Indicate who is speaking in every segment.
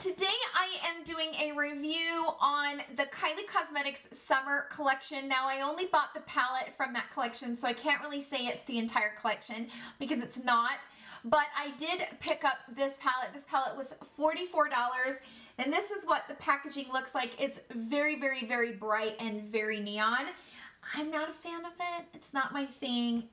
Speaker 1: Today I am doing a review on the Kylie Cosmetics Summer Collection. Now I only bought the palette from that collection, so I can't really say it's the entire collection because it's not. But I did pick up this palette. This palette was $44, and this is what the packaging looks like. It's very, very, very bright and very neon. I'm not a fan of it. It's not my thing.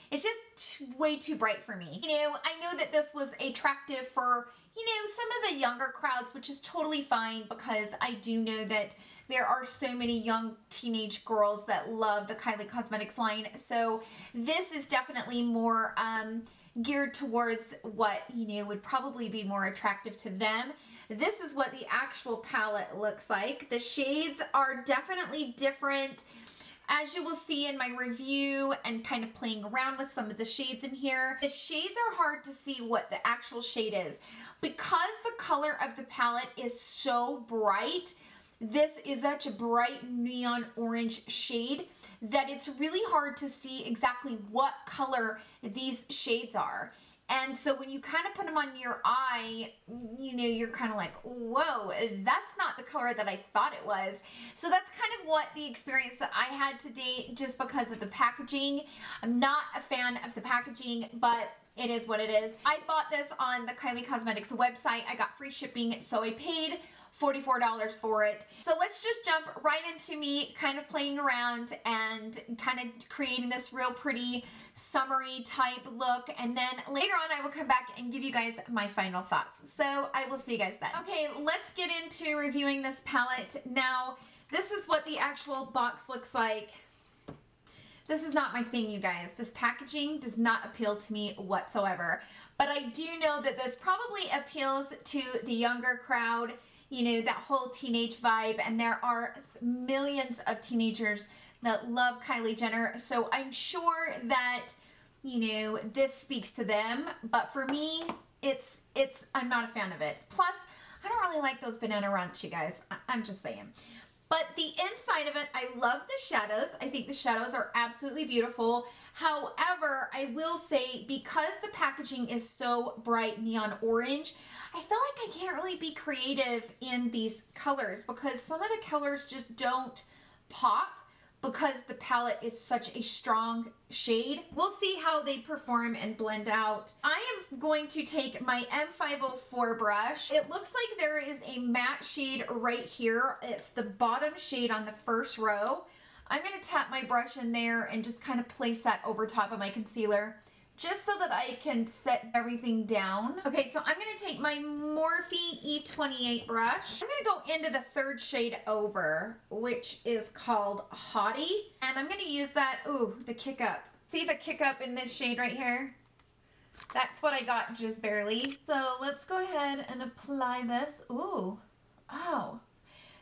Speaker 1: It's just way too bright for me. You know, I know that this was attractive for, you know, some of the younger crowds, which is totally fine because I do know that there are so many young teenage girls that love the Kylie Cosmetics line. So this is definitely more geared towards what, you know, would probably be more attractive to them. This is what the actual palette looks like. The shades are definitely different, as you will see in my review and kind of playing around with some of the shades in here. The shades are hard to see what the actual shade is. Because the color of the palette is so bright, this is such a bright neon orange shade that it's really hard to see exactly what color these shades are. And so when you kind of put them on your eye, you know, you're kind of like, whoa, that's not the color that I thought it was. So that's kind of what the experience that I had today, just because of the packaging. I'm not a fan of the packaging, but it is what it is. I bought this on the Kylie Cosmetics website. I got free shipping, so I paid $44 for it. So let's just jump right into me kind of playing around and kind of creating this real pretty summery type look, and then later on I will come back and give you guys my final thoughts. So I will see you guys then. Okay, let's get into reviewing this palette. Now, this is what the actual box looks like. This is not my thing, you guys. This packaging does not appeal to me whatsoever, but I do know that this probably appeals to the younger crowd, you know, that whole teenage vibe, and there are millions of teenagers that love Kylie Jenner, so I'm sure that, you know, this speaks to them, but for me, I'm not a fan of it. Plus, I don't really like those banana runs, you guys. I'm just saying. But the inside of it, I love the shadows. I think the shadows are absolutely beautiful. However, I will say, because the packaging is so bright neon orange, I feel like I can't really be creative in these colors because some of the colors just don't pop because the palette is such a strong shade. We'll see how they perform and blend out. I am going to take my M504 brush. It looks like there is a matte shade right here. It's the bottom shade on the first row. I'm going to tap my brush in there and just kind of place that over top of my concealer, just so that I can set everything down. Okay, so I'm gonna take my Morphe E28 brush. I'm gonna go into the third shade over, which is called Hottie. And I'm gonna use that, ooh, the kick up. See the kick up in this shade right here? That's what I got just barely. So let's go ahead and apply this. Ooh, oh.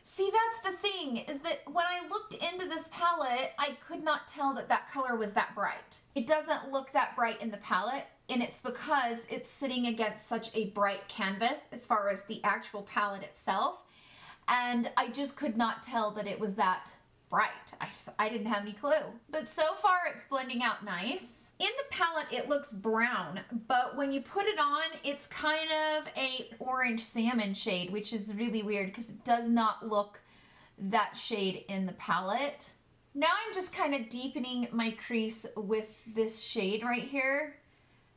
Speaker 1: See, that's the thing, is that when I looked into this palette, I could not tell that that color was that bright. It doesn't look that bright in the palette, and it's because it's sitting against such a bright canvas as far as the actual palette itself, and I just could not tell that it was that bright. I didn't have any clue. But so far it's blending out nice. In the palette it looks brown, but when you put it on, it's kind of a orange salmon shade, which is really weird because it does not look that shade in the palette. Now I'm just kind of deepening my crease with this shade right here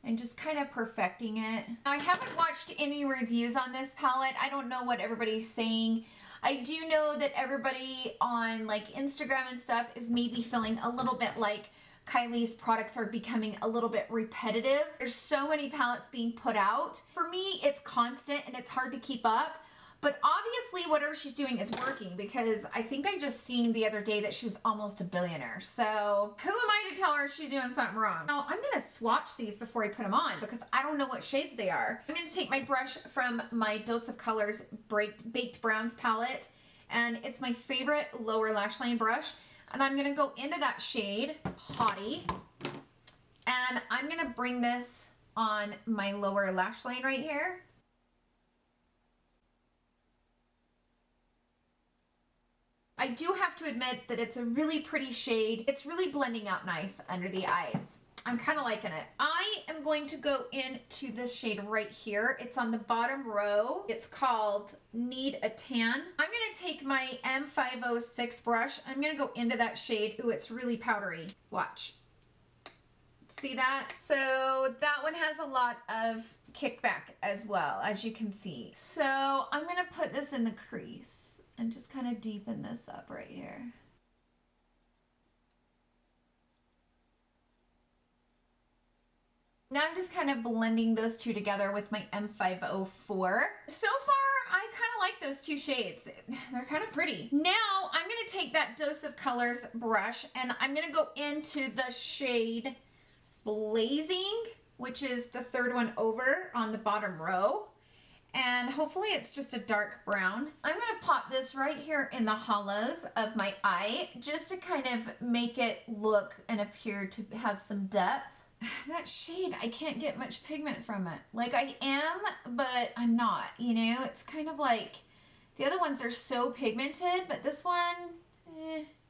Speaker 1: and just kind of perfecting it. Now, I haven't watched any reviews on this palette. I don't know what everybody's saying. I do know that everybody on like Instagram and stuff is maybe feeling a little bit like Kylie's products are becoming a little bit repetitive. There's so many palettes being put out. For me, it's constant and it's hard to keep up. But obviously whatever she's doing is working, because I think I just seen the other day that she was almost a billionaire. So who am I to tell her she's doing something wrong? Now I'm going to swatch these before I put them on because I don't know what shades they are. I'm going to take my brush from my Dose of Colors Baked Browns palette, and it's my favorite lower lash line brush. And I'm going to go into that shade, Hottie, and I'm going to bring this on my lower lash line right here. I do have to admit that it's a really pretty shade. It's really blending out nice under the eyes. I'm kind of liking it. I am going to go into this shade right here. It's on the bottom row. It's called Need a Tan. I'm going to take my M506 brush. I'm going to go into that shade. Ooh, it's really powdery. Watch. See that? So that one has a lot of kickback as well, as you can see. So I'm going to put this in the crease and just kind of deepen this up right here. Now I'm just kind of blending those two together with my M504. So far, I kind of like those two shades. They're kind of pretty. Now I'm going to take that Dose of Colors brush and I'm going to go into the shade Blazing, which is the third one over on the bottom row. And hopefully it's just a dark brown. I'm going to pop this right here in the hollows of my eye just to kind of make it look and appear to have some depth. That shade, I can't get much pigment from it. Like I am, but I'm not, you know? It's kind of like, the other ones are so pigmented, but this one,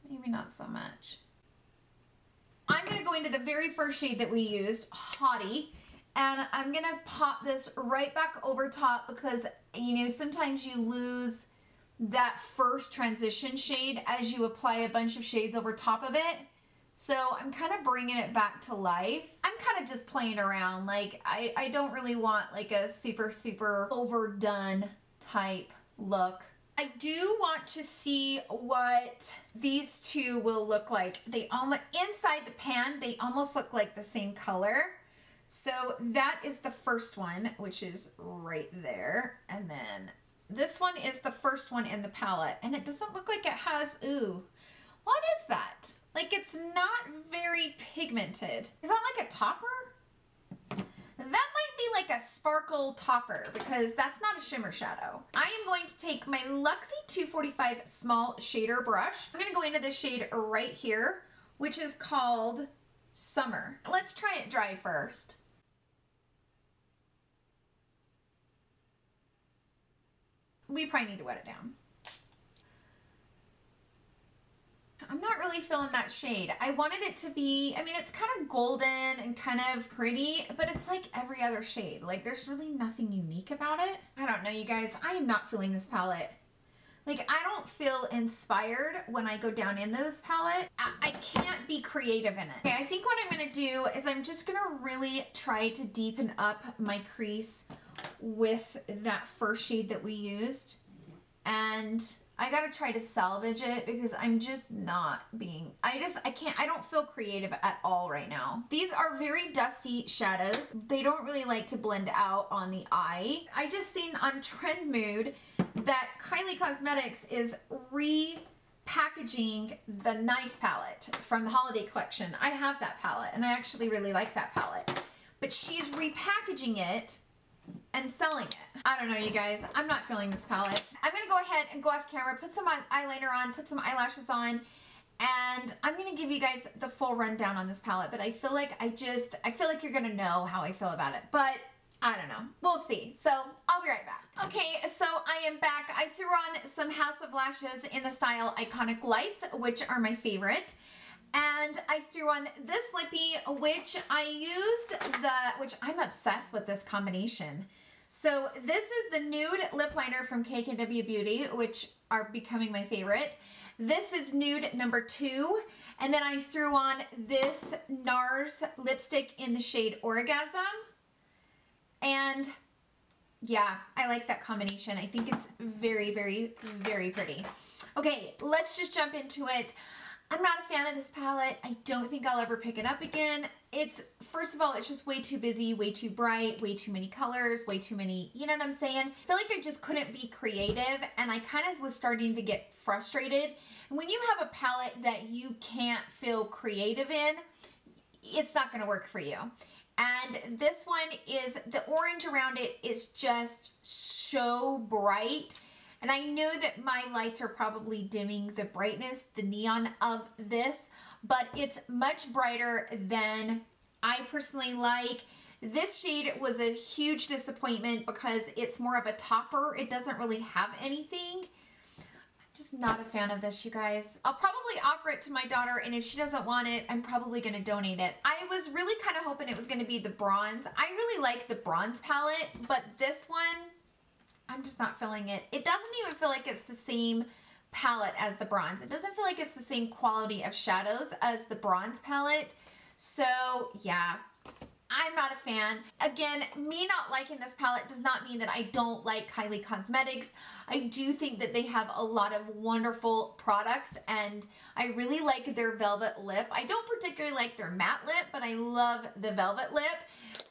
Speaker 1: maybe not so much. I'm going to go into the very first shade that we used, Hottie, and I'm going to pop this right back over top because, you know, sometimes you lose that first transition shade as you apply a bunch of shades over top of it. So I'm kind of bringing it back to life. I'm kind of just playing around. Like, I don't really want like a super overdone type look. I do want to see what these two will look like. They almost, inside the pan, they almost look like the same color. So that is the first one, which is right there. And then this one is the first one in the palette. And it doesn't look like it has, ooh, what is that? Like, it's not very pigmented. Is that like a topper? That might be like a sparkle topper because that's not a shimmer shadow. I am going to take my Luxie 245 small shader brush. I'm going to go into the shade right here, which is called Summer. Let's try it dry first. We probably need to wet it down. I'm not really feeling that shade. I wanted it to be, I mean, it's kind of golden and kind of pretty, but it's like every other shade. Like, there's really nothing unique about it. I don't know, you guys. I am not feeling this palette. Like, I don't feel inspired when I go down into this palette. I can't be creative in it. Okay, I think what I'm going to do is I'm just going to really try to deepen up my crease with that first shade that we used. And I gotta try to salvage it because I'm just not being, I don't feel creative at all right now. These are very dusty shadows. They don't really like to blend out on the eye. I just seen on Trend Mood that Kylie Cosmetics is repackaging the Nice palette from the holiday collection. I have that palette and I actually really like that palette. But she's repackaging it and selling it. I don't know, you guys. I'm not feeling this palette. I'm going to go ahead and go off camera, put some eyeliner on, put some eyelashes on, and I'm going to give you guys the full rundown on this palette. But I feel like I feel like you're going to know how I feel about it. But I don't know. We'll see. So I'll be right back. Okay, so I am back. I threw on some House of Lashes in the style Iconic Lights, which are my favorite. And I threw on this lippy, which I used which I'm obsessed with this combination. So this is the nude lip liner from KKW Beauty, which are becoming my favorite. This is nude number 2. And then I threw on this Nars lipstick in the shade Orgasm. And yeah, I like that combination. I think it's very pretty. Okay, let's just jump into it. I'm not a fan of this palette. I don't think I'll ever pick it up again. First of all, it's just way too busy, way too bright, way too many colors, way too many, you know what I'm saying? I feel like I just couldn't be creative and I kind of was starting to get frustrated. And when you have a palette that you can't feel creative in, it's not gonna work for you. And this one is, the orange around it is just so bright. And I know that my lights are probably dimming the brightness, the neon of this, but it's much brighter than I personally like. This shade was a huge disappointment because it's more of a topper. It doesn't really have anything. Just not a fan of this, you guys. I'll probably offer it to my daughter, and if she doesn't want it, I'm probably going to donate it. I was really kind of hoping it was going to be the bronze. I really like the bronze palette, but this one, I'm just not feeling it. It doesn't even feel like it's the same palette as the bronze. It doesn't feel like it's the same quality of shadows as the bronze palette. So yeah, I'm not a fan. Again, me not liking this palette does not mean that I don't like Kylie Cosmetics. I do think that they have a lot of wonderful products, and I really like their velvet lip. I don't particularly like their matte lip, but I love the velvet lip.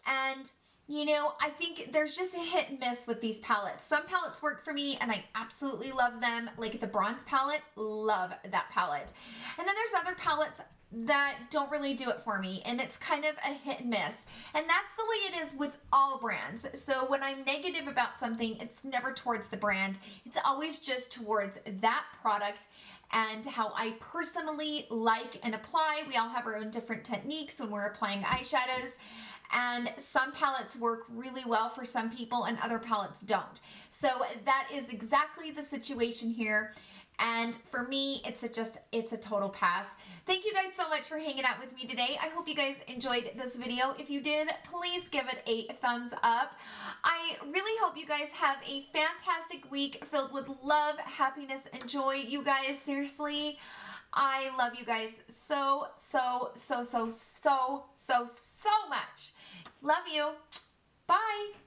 Speaker 1: And you know, I think there's just a hit and miss with these palettes. Some palettes work for me and I absolutely love them. Like the bronze palette, love that palette. And then there's other palettes that don't really do it for me, and it's kind of a hit and miss. And that's the way it is with all brands. So when I'm negative about something, it's never towards the brand. It's always just towards that product and how I personally like and apply. We all have our own different techniques when we're applying eyeshadows. And some palettes work really well for some people and other palettes don't. So that is exactly the situation here. And for me, it's a total pass. Thank you guys so much for hanging out with me today. I hope you guys enjoyed this video. If you did, please give it a thumbs up. I really hope you guys have a fantastic week filled with love, happiness, and joy. You guys, seriously, I love you guys so much. Love you. Bye.